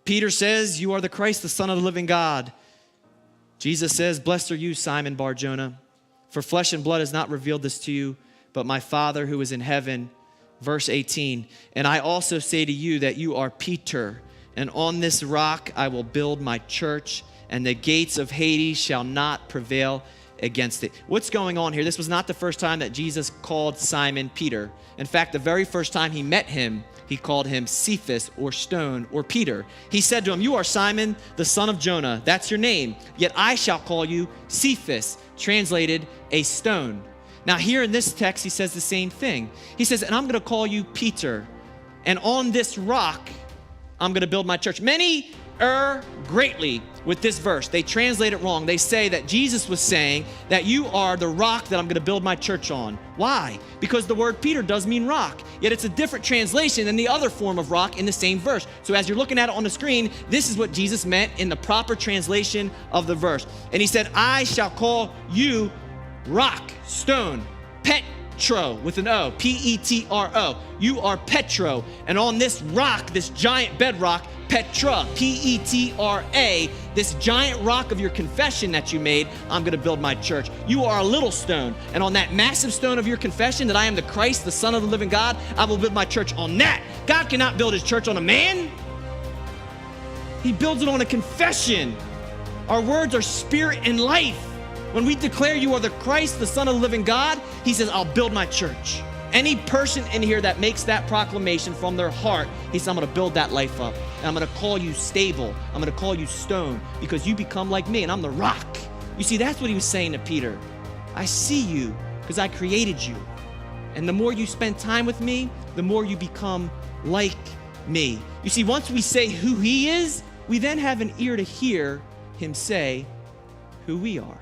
Peter says, you are the Christ, the Son of the living God. Jesus says, blessed are you, Simon Bar-Jonah, for flesh and blood has not revealed this to you, but my Father who is in heaven. Verse 18, and I also say to you that you are Peter, and on this rock I will build my church, and the gates of Hades shall not prevail against it. What's going on here? This was not the first time that Jesus called Simon Peter. In fact, the very first time he met him, he called him Cephas, or stone, or Peter. He said to him, you are Simon, the son of Jonah. That's your name. Yet I shall call you Cephas, translated a stone. Now here in this text, he says the same thing. He says, and I'm going to call you Peter, and on this rock, I'm going to build my church. Many err greatly with this verse. They translate it wrong. They say that Jesus was saying that you are the rock that I'm going to build my church on. Why? Because the word Peter does mean rock, yet it's a different translation than the other form of rock in the same verse. So as you're looking at it on the screen, this is what Jesus meant in the proper translation of the verse. And he said, I shall call you rock, stone, Petro, with an O, P-E-T-R-O. You are Petro, and on this rock, this giant bedrock, Petra, P-E-T-R-A, this giant rock of your confession that you made, I'm going to build my church. You are a little stone, and on that massive stone of your confession that I am the Christ, the Son of the living God, I will build my church on that. God cannot build his church on a man. He builds it on a confession. Our words are spirit and life. When we declare you are the Christ, the Son of the living God, he says, I'll build my church. Any person in here that makes that proclamation from their heart, he says, I'm going to build that life up. And I'm going to call you stable. I'm going to call you stone because you become like me and I'm the rock. You see, that's what he was saying to Peter. I see you because I created you. And the more you spend time with me, the more you become like me. You see, once we say who he is, we then have an ear to hear him say who we are.